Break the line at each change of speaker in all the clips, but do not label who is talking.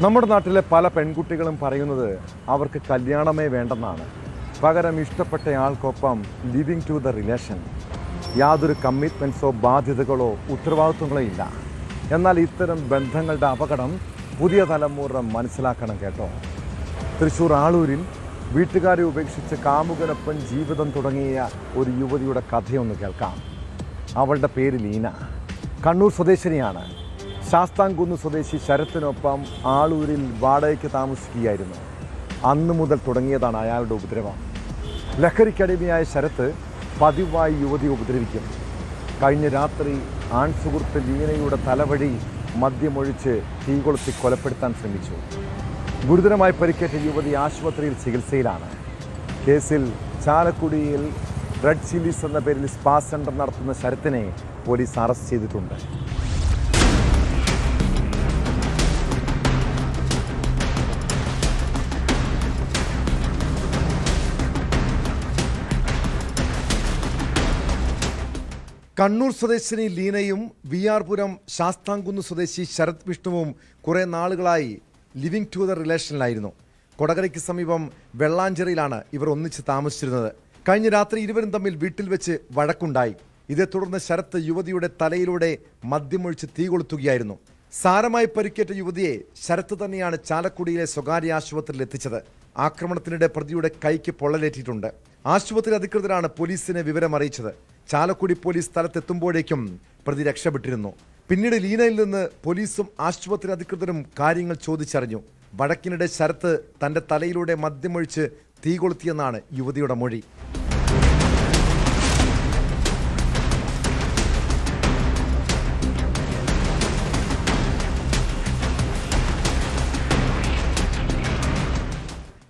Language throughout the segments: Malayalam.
നമ്മുടെ നാട്ടിലെ പല പെൺകുട്ടികളും പറയുന്നത് അവർക്ക് കല്യാണമേ വേണ്ടെന്നാണ്. പകരം ഇഷ്ടപ്പെട്ടയാൾക്കൊപ്പം ലിവിങ് ടു ദ റിലേഷൻ. യാതൊരു കമ്മിറ്റ്മെൻറ്റ്സോ ബാധ്യതകളോ ഉത്തരവാദിത്വങ്ങളോ ഇല്ല. എന്നാൽ ഇത്തരം ബന്ധങ്ങളുടെ അപകടം പുതിയ തലമുറ മനസ്സിലാക്കണം കേട്ടോ. തൃശ്ശൂർ ആളൂരിൽ വീട്ടുകാരെ ഉപേക്ഷിച്ച് കാമുകനൊപ്പം ജീവിതം തുടങ്ങിയ ഒരു യുവതിയുടെ കഥയൊന്ന് കേൾക്കാം. അവളുടെ പേര് ലീന. കണ്ണൂർ സ്വദേശിനിയാണ്. ശാസ്താംകുന്ന് സ്വദേശി ശരത്തിനൊപ്പം ആളൂരിൽ വാടകയ്ക്ക് താമസിക്കുകയായിരുന്നു. അന്നു മുതൽ തുടങ്ങിയതാണ് അയാളുടെ ഉപദ്രവം. ലഹരിക്കടിമയായ ശരത്ത് പതിവായി യുവതി ഉപദ്രവിക്കും. കഴിഞ്ഞ രാത്രി ആൺസുഹൃത്ത് ലീനയുടെ തലവഴി മദ്യമൊഴിച്ച് തീകൊളുത്തി കൊലപ്പെടുത്താൻ ശ്രമിച്ചു. ഗുരുതരമായി പരിക്കേറ്റ യുവതി ആശുപത്രിയിൽ ചികിത്സയിലാണ്. കേസിൽ ചാലക്കുടിയിൽ റെഡ് ചില്ലീസ് എന്ന പേരിൽ സ്പാ സെൻ്റർ നടത്തുന്ന ശരത്തിനെ പോലീസ് അറസ്റ്റ് ചെയ്തിട്ടുണ്ട്. കണ്ണൂർ സ്വദേശിനി ലീനയും വിആർപുരം ശാസ്താംകുന്ന് സ്വദേശി ശരത് വിഷ്ണുവും കുറേ നാളുകളായി ലിവിങ് ടു ദ റിലേഷനിലായിരുന്നു. കൊടകരയ്ക്ക് സമീപം വെള്ളാഞ്ചേരിയിലാണ് ഇവർ ഒന്നിച്ച് താമസിച്ചിരുന്നത്. കഴിഞ്ഞ രാത്രി ഇരുവരും തമ്മിൽ വീട്ടിൽ വെച്ച് വഴക്കുണ്ടായി. ഇതേ തുടർന്ന് ശരത്ത് യുവതിയുടെ തലയിലൂടെ മദ്യമൊഴിച്ച് തീ കൊളുത്തുകയായിരുന്നു. സാരമായി പരിക്കേറ്റ യുവതിയെ ശരത്ത് തന്നെയാണ് ചാലക്കുടിയിലെ സ്വകാര്യ ആശുപത്രിയിൽ എത്തിച്ചത്. ആക്രമണത്തിനിടെ പ്രതിയുടെ കൈക്ക് പൊള്ളലേറ്റിട്ടുണ്ട്. ആശുപത്രി അധികൃതരാണ് പോലീസിനെ വിവരം അറിയിച്ചത്. ചാലക്കുടി പോലീസ് സ്ഥലത്തെത്തുമ്പോഴേക്കും പ്രതി രക്ഷപ്പെട്ടിരുന്നു. പിന്നീട് ലീനയിൽ നിന്ന് പോലീസും ആശുപത്രി അധികൃതരും കാര്യങ്ങൾ ചോദിച്ചറിഞ്ഞു. വഴക്കിനിടെ ശരത്ത് തന്റെ തലയിലൂടെ മദ്യമൊഴിച്ച് തീ കൊളുത്തിയെന്നാണ് യുവതിയുടെ മൊഴി.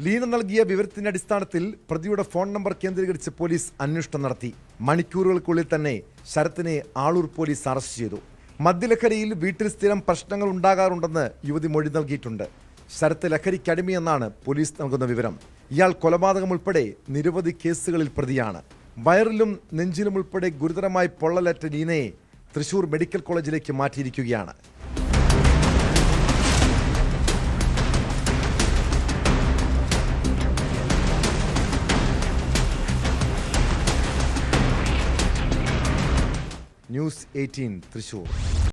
ലീന നൽകിയ വിവരത്തിന്റെ അടിസ്ഥാനത്തിൽ പ്രതിയുടെ ഫോൺ നമ്പർ കേന്ദ്രീകരിച്ച് പോലീസ് അന്വേഷണം നടത്തി. മണിക്കൂറുകൾക്കുള്ളിൽ തന്നെ ശരത്തിനെ ആളൂർ പോലീസ് അറസ്റ്റ് ചെയ്തു. മദ്യലഹരിയിൽ വീട്ടിൽ സ്ഥിരം പ്രശ്നങ്ങൾ ഉണ്ടാകാറുണ്ടെന്ന് യുവതി മൊഴി നൽകിയിട്ടുണ്ട്. ശരത്ത് ലഹരിക്കടിമയെന്നാണ് പോലീസ് നൽകുന്ന വിവരം. ഇയാൾ കൊലപാതകം ഉൾപ്പെടെ നിരവധി കേസുകളിൽ പ്രതിയാണ്. വയറിലും നെഞ്ചിലും ഉൾപ്പെടെ ഗുരുതരമായി പൊള്ളലേറ്റ ലീനയെ തൃശൂർ മെഡിക്കൽ കോളേജിലേക്ക് മാറ്റിയിരിക്കുകയാണ്. ന്യൂസ് 18 തൃശൂർ.